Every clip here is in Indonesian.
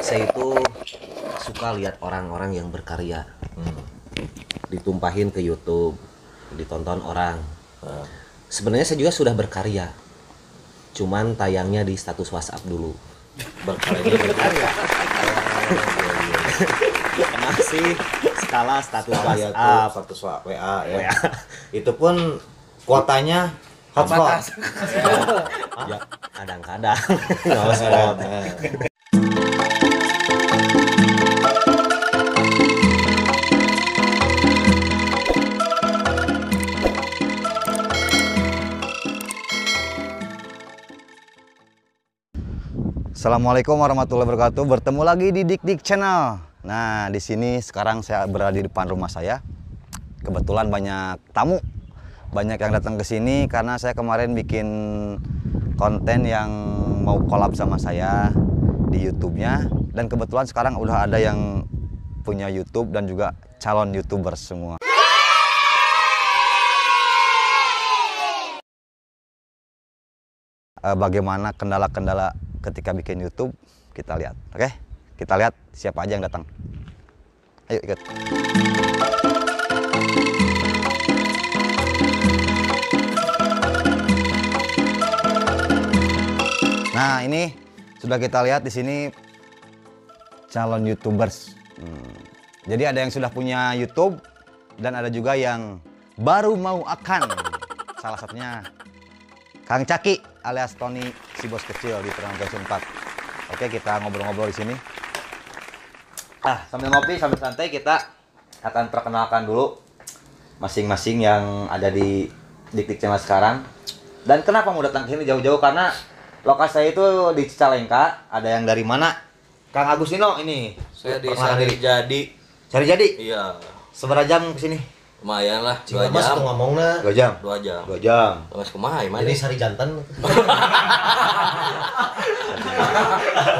saya itu suka lihat orang-orang yang berkarya, ditumpahin ke YouTube, ditonton orang. Sebenarnya saya juga sudah berkarya, cuman tayangnya di status WhatsApp dulu. Berkarya. Masih skala status WhatsApp, status WA ya. Itu pun kuotanya hotspot. Ya, kadang-kadang nggak hotspot. Assalamualaikum warahmatullahi wabarakatuh. Bertemu lagi di Dik Channel. Nah, di sini sekarang saya berada di depan rumah saya. Kebetulan banyak tamu, banyak yang datang ke sini karena saya kemarin bikin konten yang mau collab sama saya di YouTube-nya. Dan kebetulan sekarang udah ada yang punya YouTube dan juga calon YouTuber semua. Bagaimana kendala-kendala ketika bikin YouTube, kita lihat. Oke, kita lihat siapa aja yang datang. Ayo ikut. Nah, ini sudah kita lihat di sini calon YouTubers. Jadi ada yang sudah punya YouTube dan ada juga yang baru mau akan. Salah satunya Kang Caki alias Tony si bos kecil di Terminal Junction 4. Oke, kita ngobrol-ngobrol di sini. Sambil ngopi, sambil santai kita akan perkenalkan dulu masing-masing yang ada di Dik Channel sekarang. Dan kenapa mau datang ke sini jauh-jauh? Karena lokasi saya itu di Cicalengka. Ada yang dari mana? Kang Agustino ini. Saya di Sarijadi. Sarijadi? Iya. Seberapa jam ke sini? Lumayan lah, 2 Mas jam. tuh ngomongnya 2 jam. 2 jam. 2 jam. Mas kumaha mana? jadi sari jantan.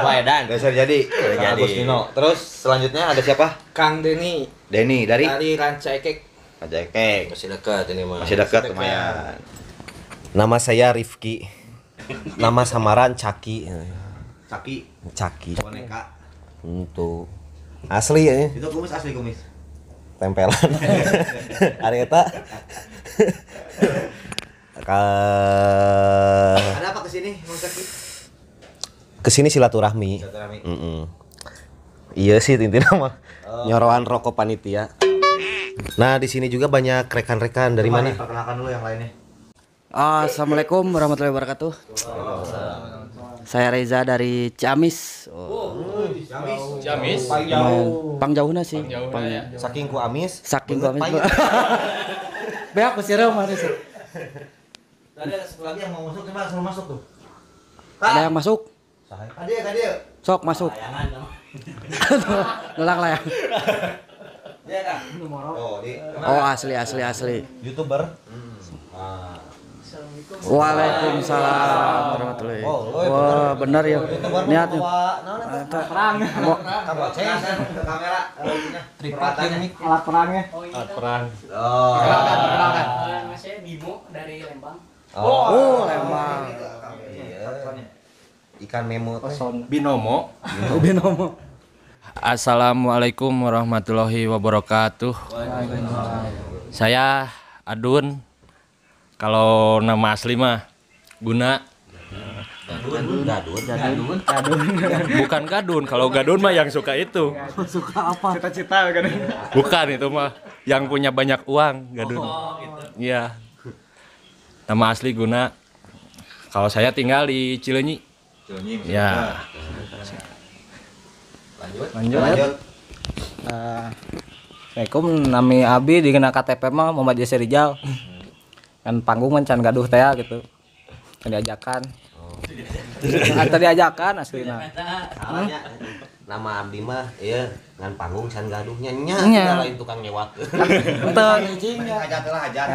Waedan. Dasar jadi. Kang Agustino. Terus selanjutnya ada siapa? Kang Denny Denny dari Ranca Ekek. Raja Ekek. Masih dekat ini mah. Masih dekat lumayan. Nama saya Rifki. Nama samaran Caki. Caki. Caki. Boneka. Untuk asli ya, Itu kumis asli kumis. tempelan. Hari eta. Ada apa kesini, Bang Caki? Kesini silaturahmi. Silaturahmi. Iya sih intinya mah nyoroan rokok panitia. Nah di sini juga banyak rekan-rekan dari mana? Perkenalkan dulu yang lainnya. Assalamualaikum warahmatullahi wabarakatuh. Saya Reza dari Ciamis. Ciamis. Pangjauhna sih. Saking ku amis. Saking gua amis. Beak pesireu mah sih. Tadi ada satu lagi yang mau masuk, coba suruh masuk tuh. Ada yang masuk? Tadi. Sok masuk. Nolak lah ya. Dia kan? Oh, asli. YouTuber. Waalaikumsalam warahmatullahi. Wah, benar ya. Niat. Perang. Kamera. Tripod ini alat perangnya. Alat perang. Kenalkan. Saya Bimo dari Lembang. Oh, Lembang. Ikan memo. Binomo. Binomo. Assalamualaikum warahmatullahi wabarakatuh. Saya Adun. Kalau nama asli mah Guna. Gadun. Bukan Gadun. Kalau Gadun mah yang suka itu. Suka apa? Cita-cita kan. Bukan itu mah yang punya banyak uang, Gadun. Iya. Nama asli Guna. Kalau saya tinggal di Cileunyi. Ya. Lanjut. Assalamualaikum, nami Abi dikena KTP mah Muhammad Yasir Rijal. Kan panggung can gaduh teh gitu. Kan diajakan. Tadi diajakan aslina. Nama abdi mah iya ngan panggung can gaduhnya Nya. lain tukang nyewak. Betul. Hajar.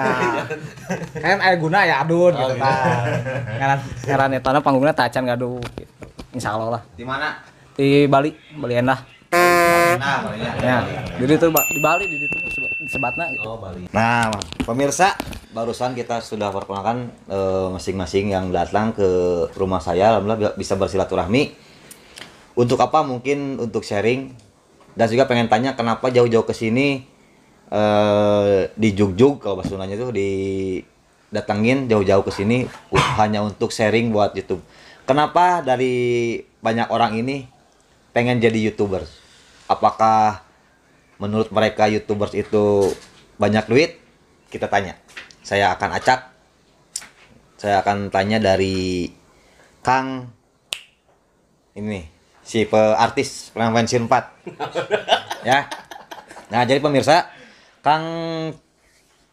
Kan aya guna ya Adun gitu kan. Ngaran eta panggungna teh can gaduh gitu. Insyaallah lah. Di mana? Di Bali Endah. Nah, palingnya. Ya. Jadi itu di Bali di situ sebatna gitu. Bali. Nah, pemirsa, barusan kita sudah perkenalkan masing-masing yang datang ke rumah saya, alhamdulillah bisa bersilaturahmi. Untuk apa? Mungkin untuk sharing dan juga pengen tanya kenapa jauh-jauh ke sini di Jugjug kalau bahasa Sundanya tuh didatengin jauh-jauh ke sini hanya untuk sharing buat YouTube. Kenapa dari banyak orang ini pengen jadi YouTubers? Apakah menurut mereka YouTubers itu banyak duit? Kita tanya. Saya akan acak. Saya akan tanya dari Kang ini si artis pensiun 4 ya. Nah jadi pemirsa, Kang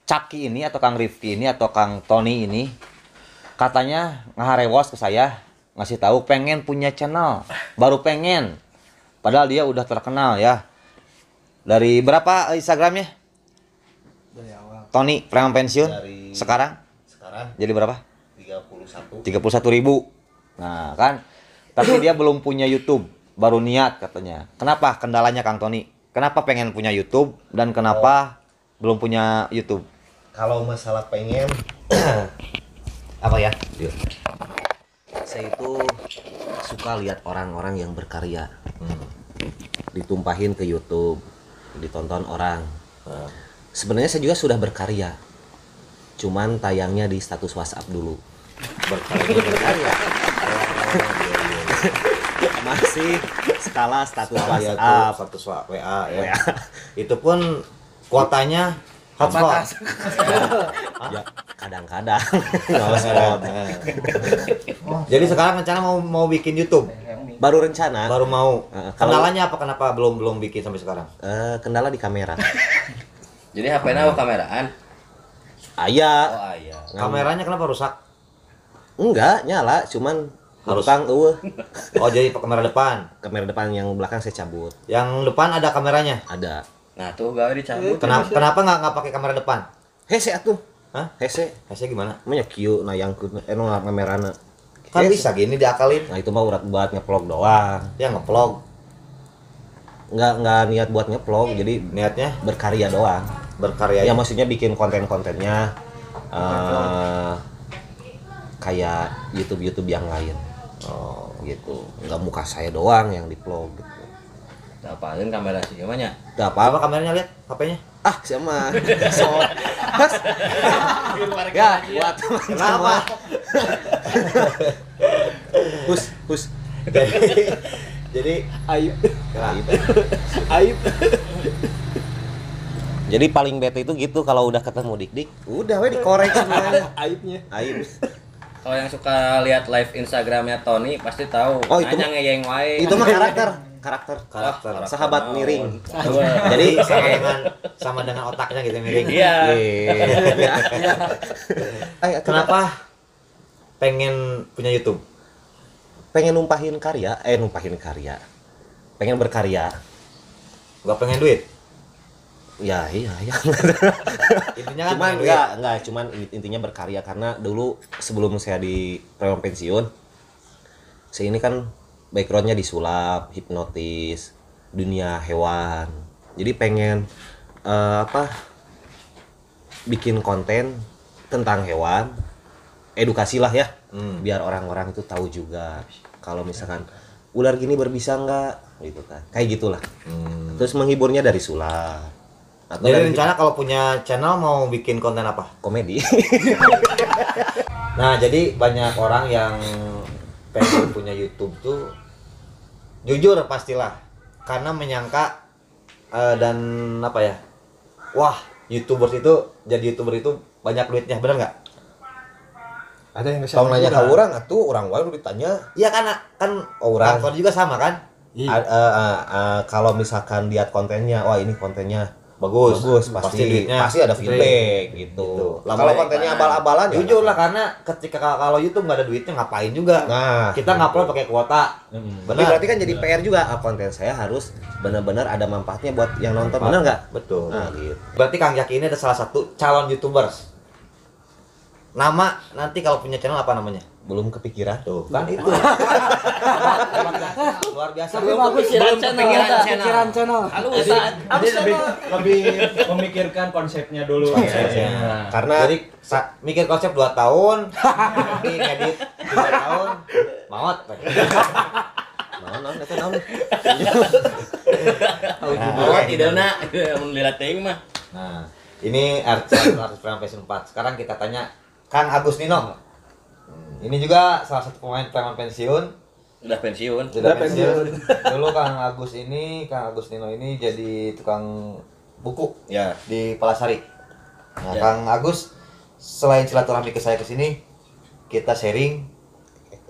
Caki ini atau Kang Rifki ini atau Kang Tony ini katanya ngaharewos ke saya, ngasih tahu pengen punya channel, baru pengen, padahal dia udah terkenal ya. Dari berapa Instagramnya? Dari awal. Tony preman pensiun Dari sekarang jadi berapa? 31. 31.000. Nah kan, tapi dia belum punya YouTube, baru niat katanya. Kenapa kendalanya Kang Tony? Kenapa pengen punya YouTube dan kenapa belum punya YouTube? Kalau masalah pengen apa ya? Saya itu suka lihat orang-orang yang berkarya, ditumpahin ke YouTube, ditonton orang. Sebenarnya saya juga sudah berkarya, cuman tayangnya di status WhatsApp dulu. Berkarya. Masih skala status WhatsApp. Status WA ya. Itu pun kuotanya hotspot. Ya kadang-kadang nggak hotspot. Jadi sekarang rencana mau bikin YouTube. Baru rencana. Baru mau. Kalau- Kendalanya apa? Kenapa belum bikin sampai sekarang? Kendala di kamera. Jadi HP-nya kameraan. Ayah. Oh iya. Kameranya kenapa rusak? Enggak, nyala, cuman Harus- belakang Oh jadi kamera depan. kamera depan yang belakang saya cabut. Yang depan ada kameranya. Ada. Nah tuh gawe dicabut. Kenapa nggak pakai kamera depan? Hese atuh. Hah? Hese. Hasilnya gimana? Namanya Q nayangkeun nu kamerana. Kan Hese. bisa gini diakalin. Nah, itu mah urat buat ngevlog doang. Ya ngevlog. Enggak niat buat ngevlog, jadi Niatnya berkarya doang. berkarya. Ya maksudnya bikin konten-kontennya kayak YouTube yang lain. Oh, Gitu. Enggak muka saya doang yang di-vlog gitu. Nah, apalin kamera sih gimana? Enggak apa apa-apa. kameranya lihat HP-nya? Ah, siapa? So. Ya, buat teman-teman. Kenapa? Hus. Jadi Aib. Jadi paling bete itu gitu kalau udah ketemu dik-dik, udah we dikorek semuanya. Aibnya. Aib. Kalau yang suka lihat live Instagramnya Tony pasti tahu. Oh, itu nanya mah- ngeyeng wae. Itu mah karakter. Sahabat miring. Jadi sama dengan otaknya gitu miring. Iya. Kenapa pengen punya YouTube? Pengen numpahin karya. Pengen berkarya. Gak pengen duit. Ya iya. Intinya kan Cuman pengen duit. enggak, cuman intinya berkarya karena dulu sebelum saya di preman pensiun, saya ini kan backgroundnya di sulap, hipnotis, dunia hewan. Jadi pengen bikin konten tentang hewan, edukasi lah ya, biar orang-orang itu tahu juga kalau misalkan ular gini berbisa nggak, gitu kan, kayak gitulah. Terus menghiburnya dari sulap. Atau Jadi dari rencana kalau punya channel mau bikin konten apa? komedi. Nah, jadi banyak orang yang pengen punya YouTube tuh jujur pastilah karena menyangka dan apa ya? Wah, YouTubers itu jadi YouTuber itu banyak duitnya, bener nggak? Ada yang Tong nanya ke orang atuh orang wae ditanya. Iya kan Orang. kantor juga sama kan? Kalau misalkan lihat kontennya, wah ini kontennya Bagus, pasti duitnya pasti ada feedback gitu. Gitu. Kalau kontennya abal-abalan ya Jujur lah karena ketika kalau YouTube nggak ada duitnya ngapain juga. Nah, Kita ngupload pakai kuota. Tapi berarti kan jadi PR juga, konten saya harus benar-benar ada manfaatnya buat yang nonton, benar nggak? Betul. Nah, gitu. Berarti Kang Jaki ini ada salah satu calon YouTubers. Nama nanti kalau punya channel apa namanya? Belum kepikiran. Tuh, kan itu. Luar biasa. Pikiran channel. Jadi lebih memikirkan konsepnya dulu. Karena Jadi mikir konsep 2 tahun, tapi ngedit 3 tahun, maut. Non eta naon? Oh, ideuna mun lihat teuing mah. Nah, ini artis PlayStation 4. Sekarang kita tanya Kang Agus Nino. Ini juga salah satu pemain preman pensiun. Udah pensiun. Sudah pensiun. Dulu Kang Agus Nino ini jadi tukang buku Ya. di Palasari. Nah, Ya. Kang Agus selain silaturahmi ke saya ke sini, kita sharing.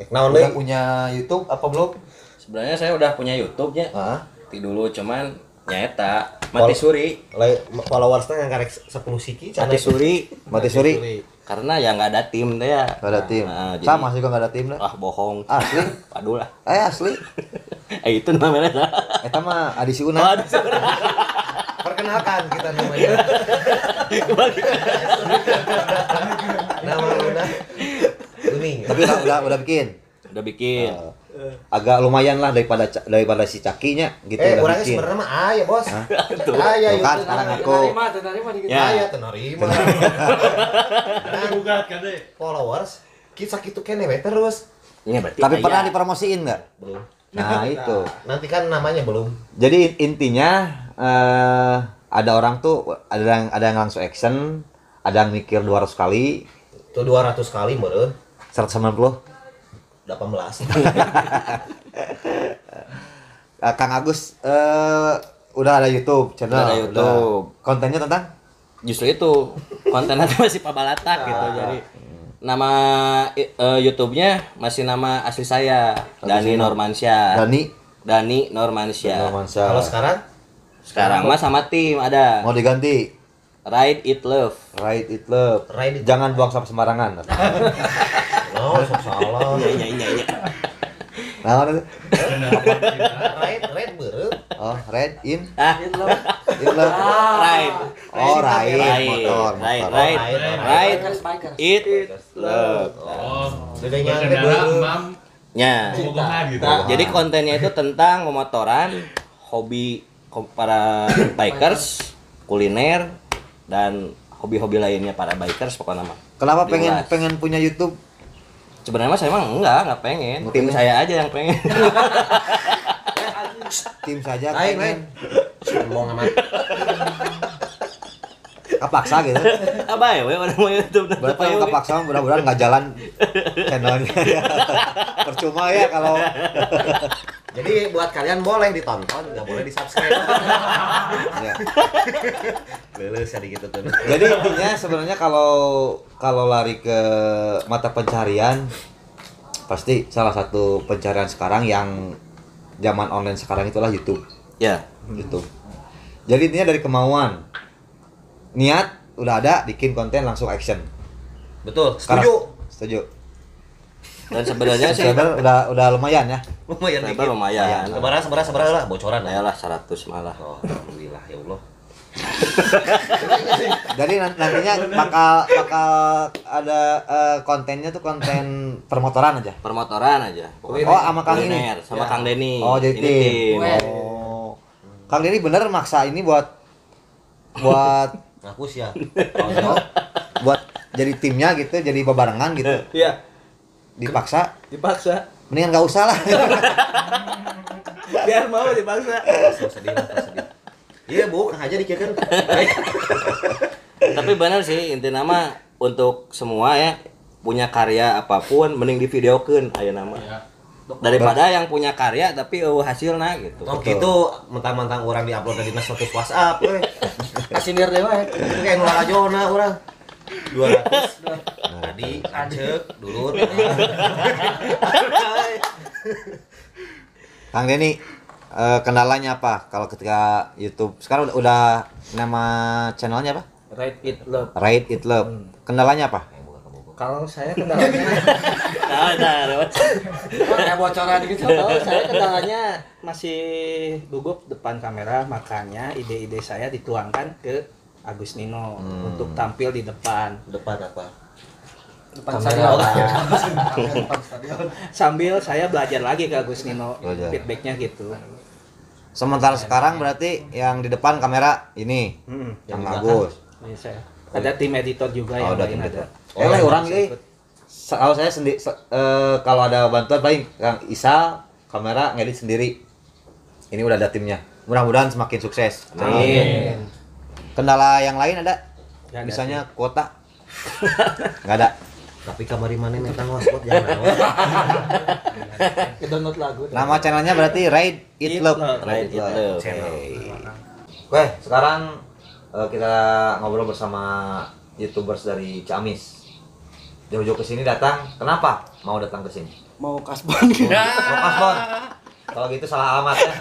Udah punya YouTube apa belum? Sebenarnya saya udah punya YouTube-nya. Heeh. Ti dulu cuman nyata mati suri. Followersnya yang karek 10 siki Mati suri Mati suri. karena ya nggak ada tim teh ya. Gak ada tim. Nah, jadi- Sama juga gak ada tim lah. Ah bohong. Asli. Aduh lah. Asli. Itu namanya. Eta mah Adi Siuna. Perkenalkan kita namanya. Nama Luna Kuning. Tapi udah bikin. Udah bikin. Agak lumayan lah daripada si Cakinya gitu udah Orangnya bikin. sebenarnya mah aya, Bos. Aya Tuh kan YouTube. sekarang aku Ya. Aya teu narima. Gugat kan deh. Followers kisah kitu kene we terus. Ini berarti tapi aya. pernah dipromosiin nggak? Belum. Nah itu. Nanti kan namanya belum. Jadi intinya ada orang tuh ada yang langsung action, ada yang mikir 200 kali, Tuh 200 kali meureun 190. 18. Kang Agus udah ada YouTube channel. Udah ada YouTube. Kontennya tentang Justru itu kontennya masih pabalatak gitu. Jadi nama YouTube-nya masih nama asli saya, Dani Normansyah. Dani Normansyah. Kalau sekarang Sekarang mah sama tim ada mau diganti Ride It Love. Ride It Love. Ride It- Jangan buang sampah sembarangan. no, sok salah. Iya. Nah, itu? Red beureum. Oh, Ride In Ah, It Love. Ride. Oh, Ride motor. Ride It Love. Dedenya teh beureum. Ya. Jadi kontennya itu tentang memotoran, hobi para bikers, kuliner, dan hobi-hobi lainnya para bikers pokoknya mah. Kenapa Diulas. pengen punya YouTube? Sebenarnya mah saya emang nggak pengen. Tim saya aja yang pengen. Tim saja Lain, pengen. Ngomong amat. Kepaksa gitu. Apa ya, we orang mau YouTube dan Berarti kalau kepaksa mudah-mudahan nggak jalan channelnya. Percuma ya kalau Jadi buat kalian boleh ditonton, nggak boleh di-subscribe. ya. Lulus jadi gitu tuh. Jadi intinya sebenarnya kalau lari ke mata pencarian pasti salah satu pencarian sekarang yang zaman online sekarang itulah YouTube. Ya, YouTube. Jadi intinya dari kemauan, niat udah ada, bikin konten langsung action. Betul, Sekarang- Setuju. dan sebenarnya sih Subscriber udah lumayan ya. Lumayan Subscriber dikit. lumayan. Seberapa lah bocoran Ya ya. lah 100 malah. Oh, alhamdulillah ya Allah. Jadi nantinya bakal ada kontennya tuh konten permotoran aja. Permotoran aja. Oh, sama Kang ini. Kuliner, sama Kang Denny. Oh, jadi Ini tim. Oh. Kang Denny bener maksa ini buat Ngaku sih ya. buat jadi timnya gitu, jadi bebarengan gitu. Iya, Dipaksa, dipaksa. mendingan nggak usah lah. Biar mau dipaksa. Sedih lah, sedih. Iya, Bu, Kang aja dikirakan. Tapi benar sih inti nama untuk semua ya punya karya apapun mending divideokeun aya nama. Daripada yang punya karya tapi hasilna gitu. Tong gitu mentang-mentang orang diupload di status WhatsApp we. Kasinir dewe. Itu kayak nulala jona orang. 200. Tadi acek dulur. Kang Denny, kendalanya apa kalau ketika YouTube? Sekarang udah nama channelnya apa? Ride It Love. Ride It Love. Kendalanya apa? Kalau saya kendalanya Nah, kayak bocoran gitu. Kalau saya kendalanya masih gugup depan kamera, makanya ide-ide saya dituangkan ke Agus Nino untuk tampil di depan. Depan apa? Depan stadion. Sambil saya belajar lagi ke Agus Nino, Belajar. feedbacknya gitu. Sementara sekarang berarti yang di depan kamera ini, yang bagus. Ini saya. Ada tim editor juga Oh, yang ada lain tim ada. editor. Orang ini kalau saya sendiri kalau ada bantuan paling Kang Isal kamera, ngedit sendiri. Ini udah ada timnya. Mudah-mudahan semakin sukses. Amin. Kendala yang lain ada? Misalnya kuota? Nggak ada. Tapi kamari mana nih kang hotspot jangan. Download lagu. Nama channelnya berarti Ride It Love. Ride It Love. Oke, sekarang kita ngobrol bersama YouTubers dari Ciamis. Jauh-jauh ke sini datang. Kenapa mau datang ke sini? Mau kasbon. Mau kasbon. Kalau gitu salah alamat ya.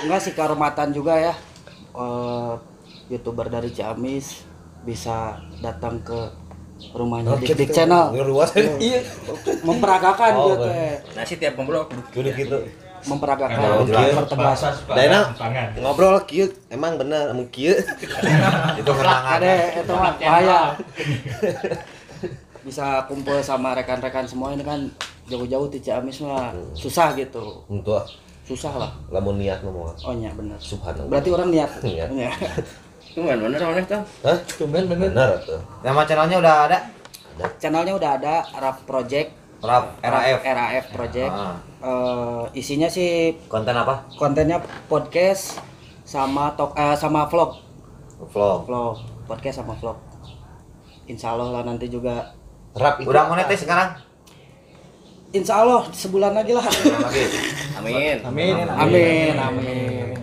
Enggak sih, kehormatan juga ya. YouTuber dari Ciamis bisa datang ke rumahnya di Dik Channel. Iya, memperagakan gitu. Nasi tiap ngobrol Kudu gitu. Memperagakan pertegas. Daina ngobrol kieu emang bener emu kieu. Itu kenangan. Ada itu mah bahaya. Bisa kumpul sama rekan-rekan semua ini kan jauh-jauh di Ciamis mah susah gitu. Untuk Susah lah. lamun niat ngomong. Oh iya benar. Subhanallah. Berarti orang niat. Niat. Iya. Cuman bener mana tuh? Hah? Bener tuh. Nama channelnya udah ada? Channelnya udah ada, RAF Project. RAF Project. Isinya sih Konten apa? kontennya podcast sama sama vlog. Vlog. Podcast sama vlog. Insya Allah lah nanti juga. Rap itu Udah monetis sekarang? Insya Allah sebulan lagi lah. Amin. Amin.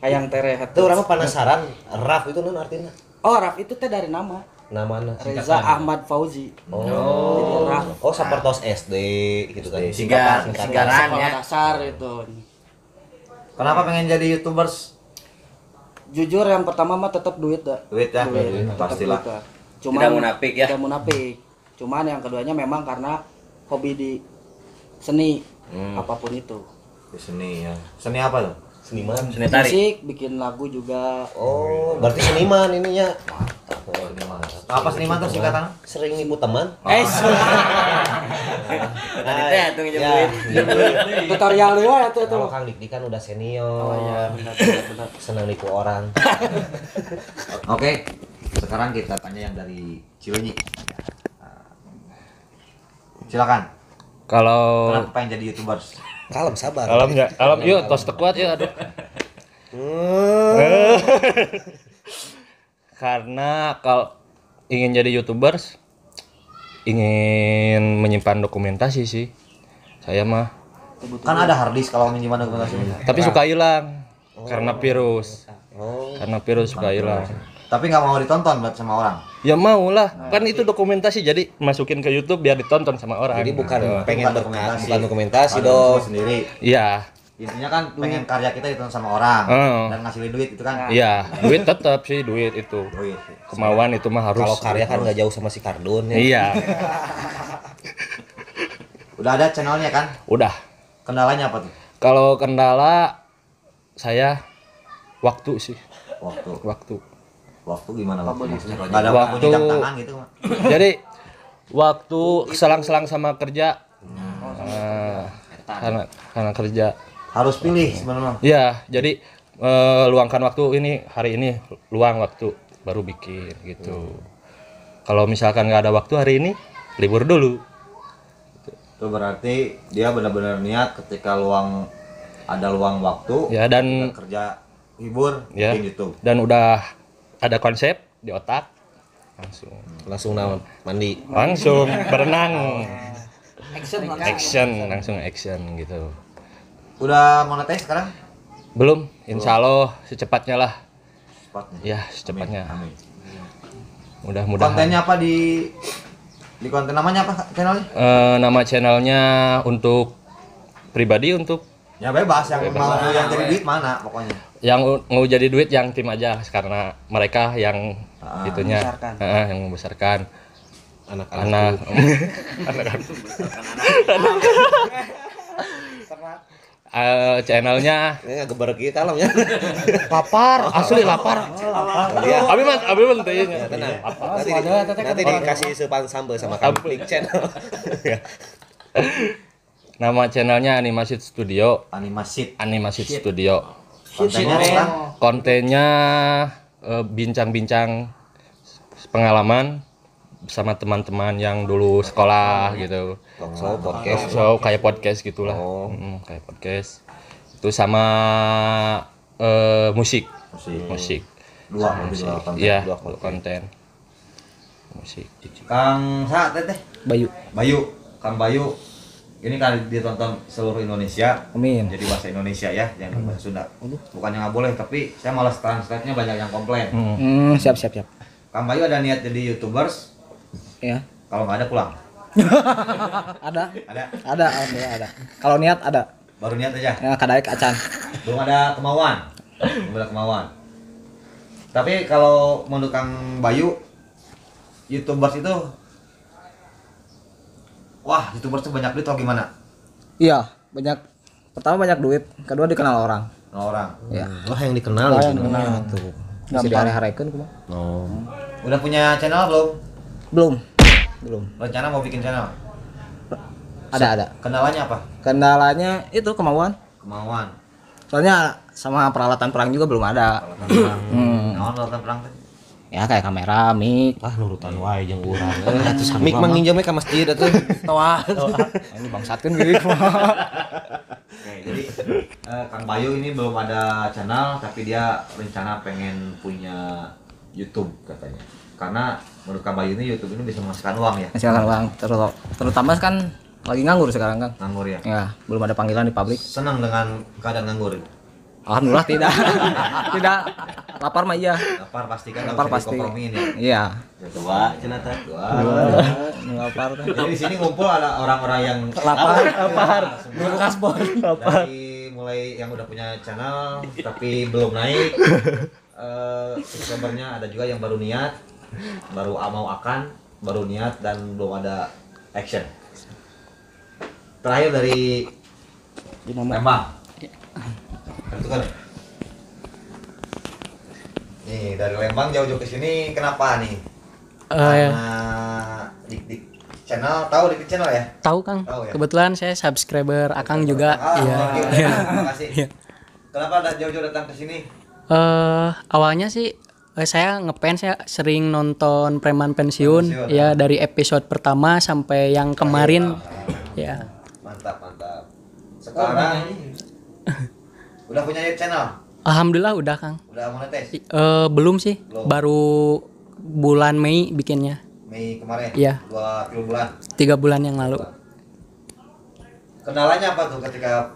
Hayang tereh tuh orang mah penasaran rap itu non artinya. Oh, Raf itu teh dari nama Namana. Reza Ahmad Fauzi. Oh. Jadi Raf. Oh, sapertos SD gitu kan. Singkatan Sekolah ya. dasar itu. Kenapa pengen jadi YouTubers? Jujur yang pertama mah tetap duit dah. Duit ya? Tetap Pastilah. duit dah. Cuman Tidak munafik ya. Tidak munafik. Cuman yang keduanya memang karena hobi di seni apapun itu. Di seni ya. Seni apa tuh? Seniman. Seni tari. Musik, bikin lagu juga. Oh, berarti seniman ininya. Apa seniman tuh singkatan? Sering nipu teman. Tadi teh tuh ngejemuin. Tutorial ya itu. Kalau Kang Dikdi kan udah senior. Oh iya, benar. Senang nipu orang. Oke. Sekarang kita tanya yang dari Cileunyi. Silakan. Kalau Kenapa pengen jadi YouTubers? Kalem sabar. Kalem yuk tos tekuat ya aduh. Karena kalau ingin jadi YouTubers ingin menyimpan dokumentasi sih. Saya mah. Kan ada hard disk kalau menyimpan dokumentasi. Tapi suka hilang karena virus. Karena virus suka hilang. Tapi nggak mau ditonton buat sama orang. Ya mau lah, kan itu dokumentasi jadi masukin ke YouTube biar ditonton sama orang. Jadi bukan pengen Bukan berkat, dokumentasi. bukan dokumentasi Kalau dong. semua sendiri. Iya, Intinya kan pengen karya kita ditonton sama orang dan ngasilin duit itu kan. iya, duit tetap sih duit itu. Duit. Kemauan itu mah harus. Kalau karya kan nggak jauh sama si Kardun ya. Iya, Udah ada channelnya kan? udah. Kendalanya apa tuh? Kalau kendala saya waktu sih, waktu. Waktu gimana waktu? Nggak ada Waktu. waktu jam tangan gitu mah. Jadi waktu selang-selang sama kerja. Karena kerja. Harus pilih sebenarnya. Ya, jadi luangkan waktu ini hari ini luang waktu baru bikin gitu. Kalau misalkan nggak ada waktu hari ini libur dulu. Itu berarti dia benar-benar niat ketika ada luang waktu Ya dan kerja hibur ya bikin YouTube. dan udah ada konsep di otak Langsung naon mandi. langsung berenang Action. langsung action gitu. Udah monetis sekarang? Belum, insya Allah secepatnya lah. Cepatnya. Ya secepatnya. Amin. Mudah-mudahan. Kontennya apa di konten namanya apa channelnya? Nama channelnya untuk pribadi untuk Ya bebas yang Bebas. mau yang jadi duit mana pokoknya. yang mau jadi duit yang tim aja karena mereka yang itunya membesarkan. yang membesarkan Anak-anak. Channelnya Ini nggak geber kieu kalem ya. lapar asli lapar. Dia Abi mah teh ya, tenang. Nanti dikasih sepan sambal sama Kang Dik channel. Nama channelnya Animasi Studio. Animasi. Studio. Kontennya tentang Kontennya bincang-bincang pengalaman sama teman-teman yang dulu sekolah gitu. podcast. So kayak podcast gitulah. Kayak podcast. Itu sama musik. Dua konten. Iya, konten. Musik. Kang Sa teteh Bayu. Kang Bayu ini kan ditonton seluruh Indonesia. Amin. Jadi bahasa Indonesia ya, jangan bahasa Sunda. Bukannya nggak boleh, tapi saya malas translate-nya banyak yang komplain. Siap. Kang Bayu ada niat jadi YouTubers? Ya. Kalau nggak ada pulang. Ada. Kalau niat ada. Baru niat aja. Ya kadaek acan. Belum ada kemauan. Tapi kalau menurut Kang Bayu, YouTubers itu YouTubers itu banyak duit atau gimana? Iya, pertama banyak duit, kedua dikenal orang. Iya. Wah, yang dikenal yang gitu. dikenal. Tuh. Bisa diare-harekeun kumaha? Oh. Udah punya channel belum? Belum. Rencana mau bikin channel? Ada. Kendalanya apa? Kendalanya itu kemauan. Soalnya sama peralatan perang juga belum ada. Naon peralatan perang teh? Ya kayak kamera, mic. Nurutan wae jeung urang. Mik mah nginjemnya ka masjid atuh. Toa. Ini bangsatkeun geuning. Oke, jadi Kang Bayu ini belum ada channel, tapi dia rencana pengen punya YouTube katanya. Karena menurut Kang Bayu ini YouTube ini bisa menghasilkan uang ya. Hasilkan uang, terutama kan lagi nganggur sekarang kan. Nganggur ya. Ya, belum ada panggilan di pabrik. Senang dengan keadaan nganggur. Alhamdulillah tidak. Tidak. Lapar mah iya. Lapar pasti kan Lapar harus pasti. dikompromiin ya. Iya. Dua, cenah teh. Dua. Lapar. Jadi di sini ngumpul ada orang-orang yang Lapar. Bekas bos. Lapar. dari mulai yang udah punya channel tapi belum naik. Subscribernya ada juga yang baru niat, baru niat dan belum ada action. Terakhir dari Lembang. Itu kan. Nih dari Lembang jauh-jauh ke sini kenapa nih? Karena Dik channel, tahu Dik channel ya? Tahu Kang. Tahu ya? Kebetulan saya subscriber Akang juga. Iya. Terima kasih. Kenapa jauh-jauh datang ke sini? Awalnya sih saya ngefans, saya sering nonton Preman Pensiun ya dari episode pertama sampai yang kemarin. Ya. Mantap. Sekarang udah punya YouTube channel? Alhamdulillah udah Kang. Udah monetis? Belum sih. Baru bulan Mei bikinnya. Mei kemarin? Iya. 2 bulan? 3 bulan yang lalu. Kendalanya apa tuh ketika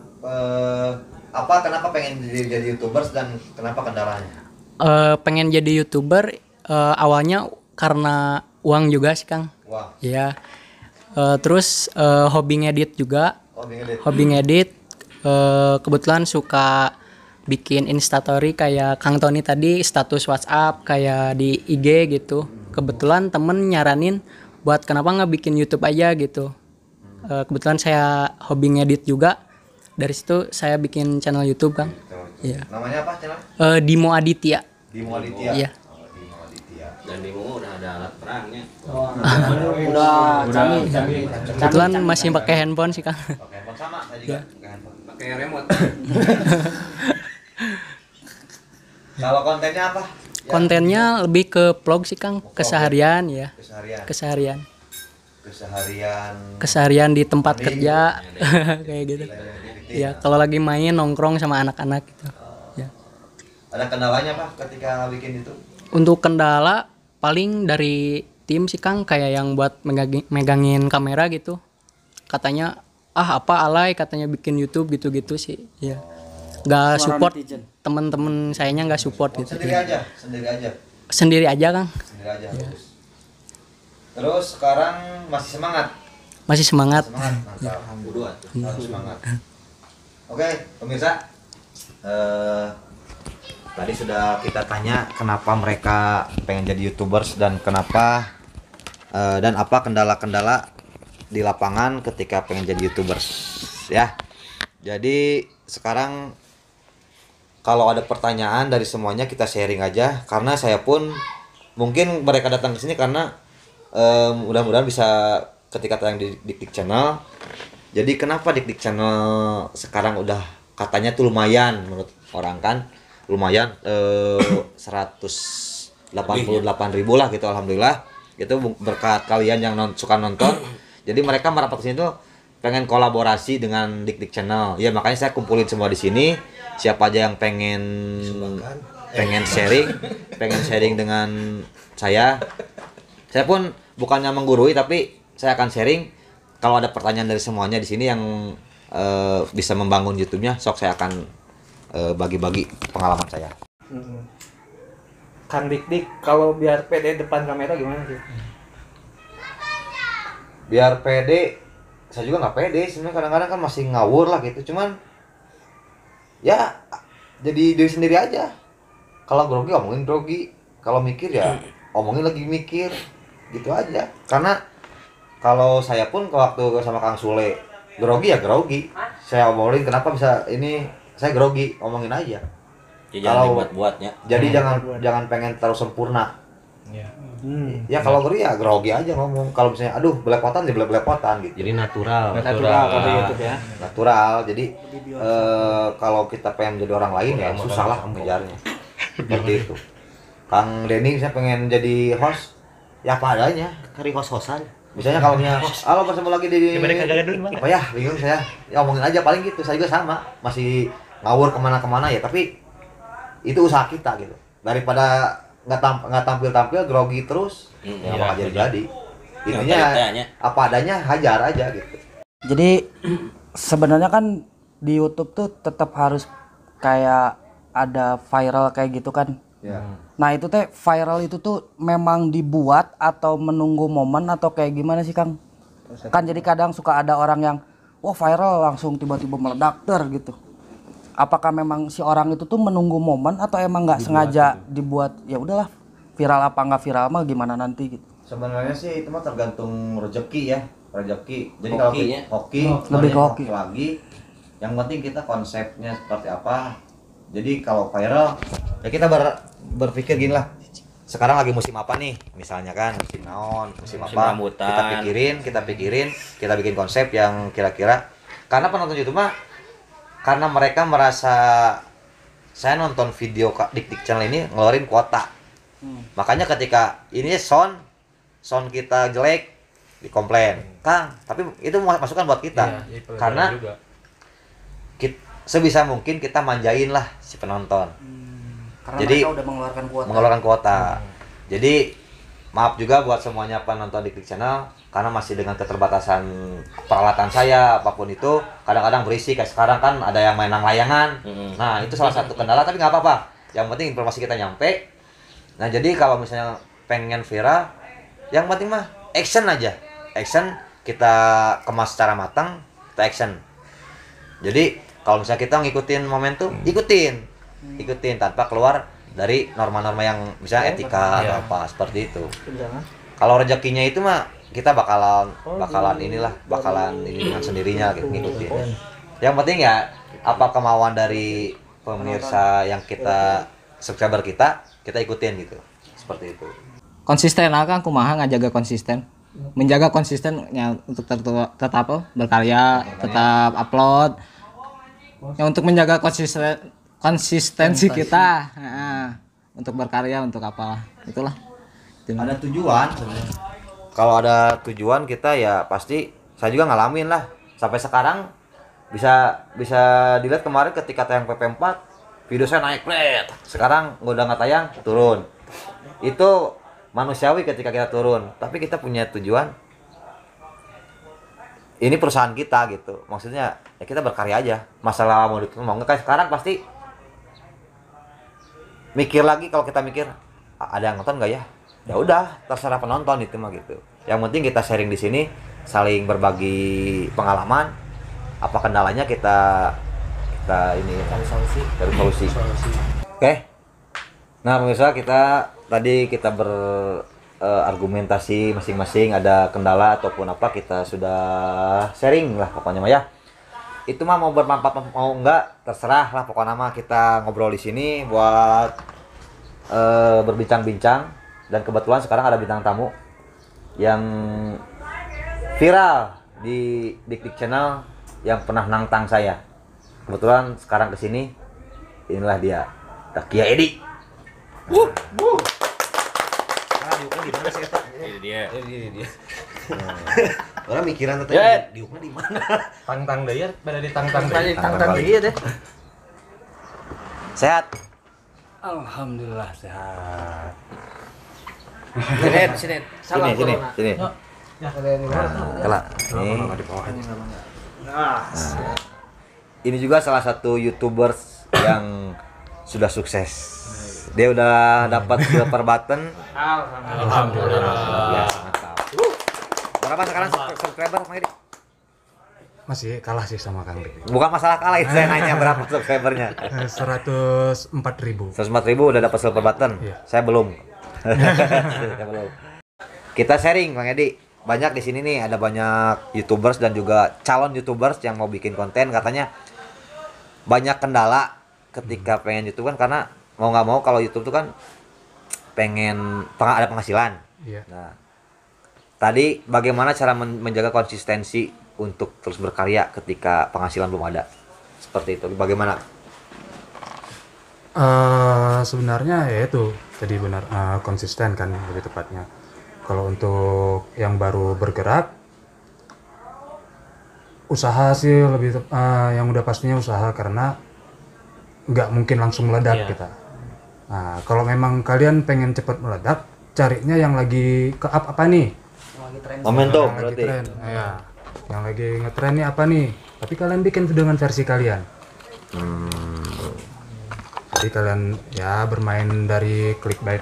kenapa pengen jadi YouTubers dan kenapa kendalanya? Pengen jadi YouTuber awalnya karena uang juga sih Kang. Wah. Iya. Terus hobi ngedit juga. Hobi ngedit. Kebetulan suka bikin instastory kayak Kang Tony tadi, status WhatsApp kayak di IG gitu. Kebetulan temen nyaranin buat kenapa nggak bikin YouTube aja gitu. Kebetulan saya hobi ngedit juga. Dari situ saya bikin channel YouTube Kang. Iya. Namanya apa channel? Dimo Aditya. Dimo Aditya. Iya. Dimo Aditya. Dan Dimo udah ada alat perangnya. Udah canggih. Kebetulan masih pakai handphone sih Kang. Pakai handphone sama saya juga pakai handphone. Pakai remote. Kalau kontennya apa? Kontennya lebih ke vlog sih Kang, keseharian ya. Keseharian di tempat kerja kayak gitu. Ya, kalau lagi main nongkrong sama anak-anak gitu. Ya. Ada kendalanya Pak ketika bikin itu? Untuk kendala paling dari tim sih Kang, kayak yang buat megangin kamera gitu. Katanya apa alay katanya bikin YouTube gitu-gitu sih. Ya. Gak support, temen-temen sayanya gak support gitu. Sendiri aja. Sendiri aja Kang. Bagus. Terus sekarang masih semangat. Mantap. Harus semangat. Oke, pemirsa. Tadi sudah kita tanya kenapa mereka pengen jadi YouTubers dan kenapa dan apa kendala-kendala di lapangan ketika pengen jadi YouTubers ya. Jadi sekarang kalau ada pertanyaan dari semuanya kita sharing aja karena saya pun mungkin mereka datang ke sini karena mudah-mudahan bisa ketika tayang di Dik Channel. Jadi kenapa Dik Channel sekarang udah katanya tuh lumayan menurut orang kan lumayan 188.000 lah gitu alhamdulillah. Itu berkat kalian yang suka nonton. Jadi mereka merapat ke sini tuh pengen kolaborasi dengan Dik Dik Channel. Ya makanya saya kumpulin semua di sini. Siapa aja yang pengen sharing dengan saya. Saya pun bukannya menggurui tapi saya akan sharing. Kalau ada pertanyaan dari semuanya di sini yang bisa membangun YouTube-nya, sok saya akan bagi-bagi pengalaman saya. Kang Dik Dik, kalau biar pede depan kamera gimana sih? Biar pede, saya juga nggak pede sebenarnya, kadang-kadang kan masih ngawur lah gitu, cuman ya jadi diri sendiri aja. Kalau grogi omongin grogi, kalau mikir ya omongin lagi mikir, gitu aja. Karena kalau saya pun waktu sama Kang Sule grogi ya grogi, saya omongin kenapa bisa ini, saya grogi omongin aja. Ya, jangan dibuat-buatnya. Jadi jangan pengen terlalu sempurna. Ya kalau grogi aja ngomong. Kalau misalnya aduh belepotan ya belepotan gitu. Jadi natural Kalau YouTube ya. Natural. Jadi kalau kita pengen jadi orang lain ya susah lah mengejarnya. Seperti itu. Kang Denny saya pengen jadi host ya apa adanya, kari host-hostan. misalnya kalau misalnya halo bersama lagi di apa ya bingung saya ya omongin aja paling gitu. Saya juga sama masih ngawur kemana-kemana ya, tapi itu usaha kita gitu, daripada nggak tampil grogi terus ya bakal jadi intinya apa adanya, hajar aja gitu. Jadi sebenarnya kan di YouTube tuh tetap harus kayak ada viral kayak gitu kan ya. Nah itu teh viral itu tuh memang dibuat atau menunggu momen atau kayak gimana sih Kang? Kan jadi kadang suka ada orang yang wah viral langsung tiba-tiba meledak gitu. Apakah memang si orang itu tuh menunggu momen atau emang nggak sengaja dibuat ya udahlah viral apa nggak viral mah gimana nanti gitu? Sebenarnya sih itu mah tergantung rezeki ya, rezeki. Jadi kalau hoki lebih ke hoki lagi, yang penting kita konsepnya seperti apa. Jadi kalau viral ya kita berpikir gini lah, sekarang lagi musim apa nih misalnya kan, musim naon, musim apa, kita pikirin, kita bikin konsep yang kira-kira, karena penonton YouTube mah karena mereka merasa saya nonton video Dik Dik Channel ini ngeluarin kuota. Makanya ketika ini sound kita jelek dikomplain, Kang, tapi itu masukan buat kita. Karena sebisa mungkin kita manjain lah si penonton. Karena jadi mereka udah mengeluarkan kuota. Jadi maaf juga buat semuanya penonton Dik Dik Channel, karena masih dengan keterbatasan peralatan saya apapun itu kadang-kadang berisik. Kayak sekarang kan ada yang mainan layangan. Nah itu salah satu kendala, tapi nggak apa-apa, yang penting informasi kita nyampe. Nah jadi kalau misalnya pengen viral, yang penting mah action aja, action kita kemas secara matang, kita action. Jadi kalau misalnya kita ngikutin momentum, ikutin tanpa keluar dari norma-norma yang misalnya etika atau apa seperti itu. Kalau rezekinya itu mah kita bakalan ini dengan sendirinya gitu, ngikutin. Yang penting ya apa kemauan dari pemirsa yang kita subscriber kita ikutin gitu. Seperti itu. Konsisten Kang kumaha ngajaga konsisten. Menjaga konsistennya untuk tetap berkarya, tetap upload. Ya untuk menjaga konsistensi kita untuk berkarya, untuk apalah itulah. Ada tujuan sebenarnya. Kalau ada tujuan kita ya pasti, saya juga ngalamin lah sampai sekarang bisa dilihat kemarin ketika tayang PP4 video saya naik plet, sekarang udah nggak tayang turun. Itu manusiawi ketika kita turun, tapi kita punya tujuan, ini perusahaan kita gitu, maksudnya ya kita berkarya aja. Masalah mau ditutup mau nggak, kayak sekarang pasti mikir lagi. Kalau kita mikir ada yang nonton nggak ya, ya udah terserah penonton itu mah gitu. Yang penting kita sharing di sini, saling berbagi pengalaman, apa kendalanya kita ini cari solusi. Oke. Nah pemirsa, tadi kita berargumentasi masing-masing, ada kendala ataupun apa kita sudah sharing lah pokoknya mah ya. Itu mah mau bermanfaat mau enggak terserah lah, pokoknya mah kita ngobrol di sini buat berbincang-bincang. Dan kebetulan sekarang ada bintang tamu yang viral di Dik Dik Channel yang pernah nantang saya. Kebetulan sekarang kesini, inilah dia, Takia Edi. Nah, diukur gimana sih kita? Ini dia. Orang mikiran teh diukna di mana? Tang-tang deui pada di tang-tang deui. Tang dia deh. Sehat. Alhamdulillah sehat. Sini. Kelak. Ini juga salah satu YouTubers yang sudah sukses. Dia udah dapat silver button. Alhamdulillah. Ya, mantap. Berapa sekarang subscriber Mang Edi? Masih kalah sih sama Kang Dik. Bukan masalah kalah, itu saya nanya berapa subscribernya. 104.000. 104.000 udah dapat silver button. Iya. Saya belum. Saya belum. Kita sharing Bang Edi. Banyak di sini nih, ada banyak YouTubers dan juga calon YouTubers yang mau bikin konten. Katanya banyak kendala ketika pengen YouTube kan, karena mau nggak mau kalau YouTube tuh kan pengen ada penghasilan. Iya. Nah, tadi bagaimana cara menjaga konsistensi untuk terus berkarya ketika penghasilan belum ada? Seperti itu. Bagaimana? Sebenarnya ya itu tadi benar, konsisten kan lebih tepatnya. Kalau untuk yang baru bergerak, usaha sih yang udah pastinya usaha, karena nggak mungkin langsung meledak kita. Nah, kalau memang kalian pengen cepat meledak, carinya yang lagi ke up apa nih? Momentum Yang lagi berarti. tren. Ya, yang lagi ngetren nih apa nih? Tapi kalian bikin dengan versi kalian. Jadi kalian ya bermain dari clickbait.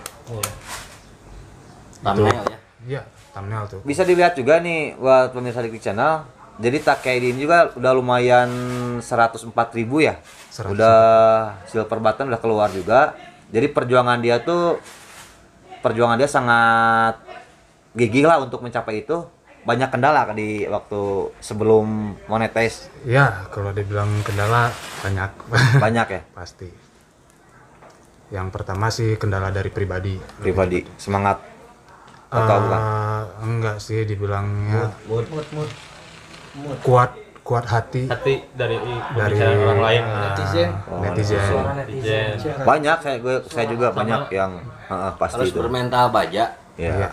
Thumbnail ya. Iya, thumbnail tuh. Bisa dilihat juga nih buat pemirsa Dik Channel. Jadi Takeidi ini juga udah lumayan 104.000 ya. 100. Udah silver button udah keluar juga. Jadi perjuangan dia sangat gigih lah untuk mencapai itu. Banyak kendala kan di waktu sebelum monetize. Ya, kalau dibilang kendala banyak. Banyak ya. Pasti. Yang pertama sih kendala dari pribadi. Semangat atau bukan? Enggak sih dibilangnya kuat hati dari pembicaraan orang lain. netizen. Banyak saya juga banyak yang pasti Harus itu. bermental baja. Ya.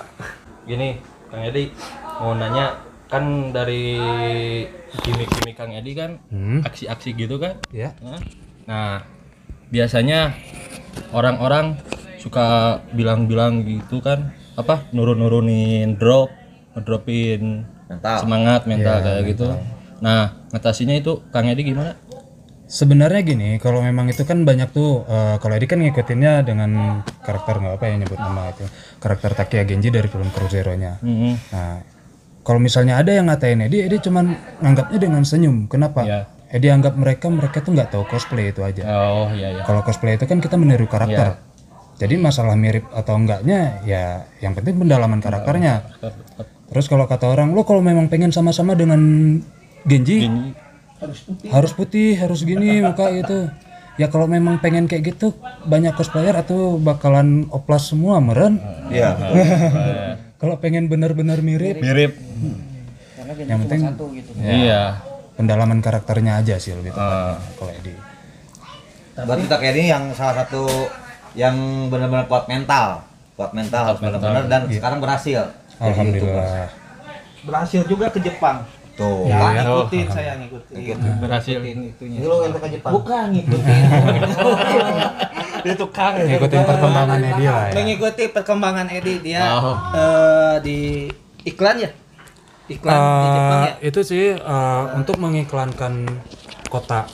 Gini, Kang Edi mau nanya, kan dari gimmick Kang Edi kan aksi-aksi gitu kan? Ya. Nah, biasanya orang-orang suka bilang-bilang gitu kan, apa nurunin ngedropin semangat mental kayak gitu. Nah, ngatasinya itu Kang Edi gimana? Sebenarnya gini, kalau memang itu kan banyak tuh, kalau Edi kan ngikutinnya dengan karakter nggak apa ya nyebut nama itu, karakter Takia Genji dari film Cruzeiro-nya. Nah, kalau misalnya ada yang ngatain Edi cuman nganggapnya dengan senyum. Kenapa? Ya. Edi anggap mereka tuh nggak tahu cosplay itu aja. Oh iya. Kalau cosplay itu kan kita meniru karakter. Jadi masalah mirip atau enggaknya ya yang penting pendalaman karakternya. Terus kalau kata orang, lo kalau memang pengen sama-sama dengan Genji harus putih, harus gini muka gitu. Ya kalau memang pengen kayak gitu, banyak cosplayer atau bakalan oplas semua meren. Iya. Kalau pengen benar-benar mirip, yang penting Iya. pendalaman karakternya aja sih lebih tepatnya kalau Edi. Berarti Takeidi yang salah satu yang benar-benar kuat mental harus benar-benar dan sekarang berhasil. Alhamdulillah. Berhasil juga ke Jepang. Tuh. Ya, ngikutin saya ngikutin. Berhasil. Itunya. Ini lo yang ke Jepang. Bukan ngikutin. Itu Kang. Ngikutin perkembangannya dia lah ya. Mengikuti perkembangan Edi dia di iklan ya. Iklan di Jepang ya. Itu sih untuk mengiklankan kota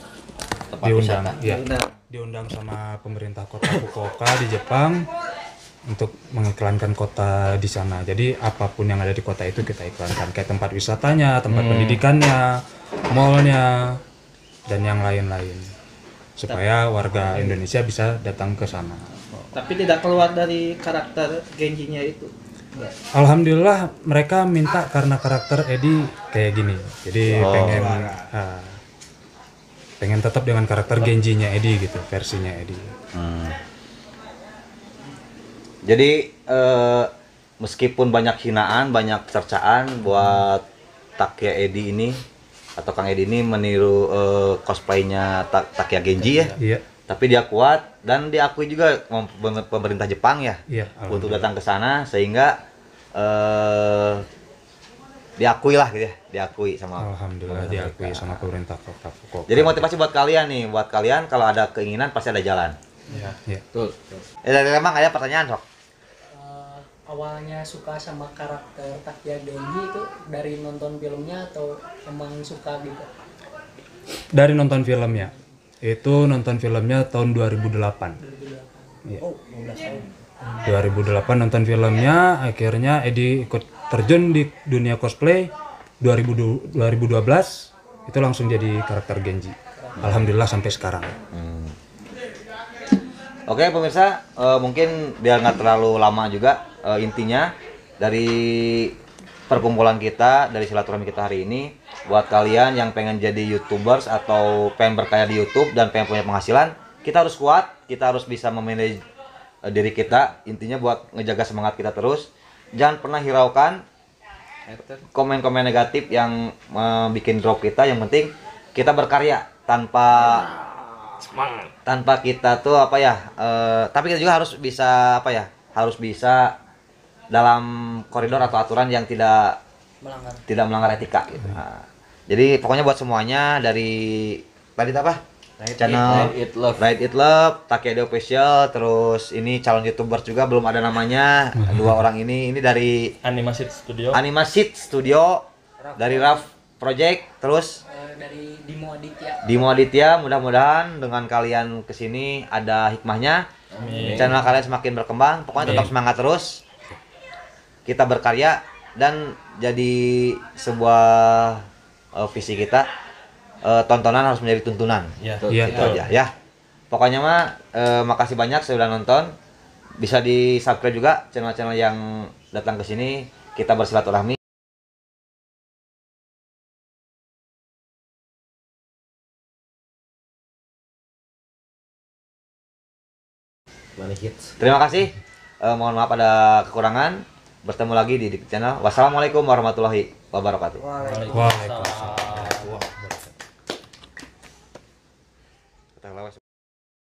diundang. Ya. Diundang sama pemerintah kota Fukuoka di Jepang untuk mengiklankan kota di sana. Jadi apapun yang ada di kota itu kita iklankan, kayak tempat wisatanya, tempat pendidikannya, mallnya, dan yang lain-lain, supaya warga Indonesia bisa datang ke sana. Tapi tidak keluar dari karakter Genji-nya itu. Alhamdulillah mereka minta karena karakter Edi kayak gini, jadi pengen tetap dengan karakter Genji-nya Edi gitu, versinya Edi. Jadi meskipun banyak hinaan, banyak cercaan buat Takia Edi ini atau Kang Edi ini meniru cosplaynya Takia Genji ya. Iya. Tapi dia kuat dan diakui juga pemerintah Jepang ya Iya. untuk datang ke sana, sehingga diakui lah gitu ya, diakui sama Alhamdulillah diakui sama pemerintah Kota Fukuoka. Jadi motivasi buat kalian nih, buat kalian kalau ada keinginan pasti ada jalan. Ya. Betul. Dari Lemang ada pertanyaan sok. Awalnya suka sama karakter Takia Genji itu dari nonton filmnya atau emang suka gitu? Dari nonton filmnya. Itu nonton filmnya tahun 2008. Iya. Oh, 12 tahun. 2008 nonton filmnya, akhirnya Edi ikut terjun di dunia cosplay. 2012 itu langsung jadi karakter Genji. Alhamdulillah sampai sekarang. Oke pemirsa, mungkin biar nggak terlalu lama juga, intinya dari perkumpulan kita, dari silaturahmi kita hari ini, buat kalian yang pengen jadi YouTubers atau pengen berkarya di YouTube dan pengen punya penghasilan, kita harus kuat, kita harus bisa memanage diri kita. Intinya buat ngejaga semangat kita terus, jangan pernah hiraukan komen-komen negatif yang bikin drop kita. Yang penting kita berkarya tanpa kita tuh apa ya, tapi kita juga harus bisa apa ya, harus bisa dalam koridor atau aturan yang tidak melanggar etika gitu. Nah, jadi pokoknya buat semuanya dari tadi apa? Channel Ride It Love, Takia Official, terus ini calon YouTuber juga belum ada namanya. Dua orang ini dari Animasid Studio dari Raf Project, terus Dari Dimo Aditya. Dimo Aditya. Mudah-mudahan dengan kalian kesini ada hikmahnya. Channel kalian semakin berkembang. Pokoknya tetap semangat terus. Kita berkarya dan jadi sebuah visi kita. Tontonan harus menjadi tuntunan. Itu aja ya. Pokoknya mah makasih banyak sudah nonton. Bisa di subscribe juga channel-channel yang datang ke sini. Kita bersilaturahmi. Terima kasih. Mohon maaf ada kekurangan. Bertemu lagi di channel. Wassalamualaikum warahmatullahi wabarakatuh. Waalaikumsalam.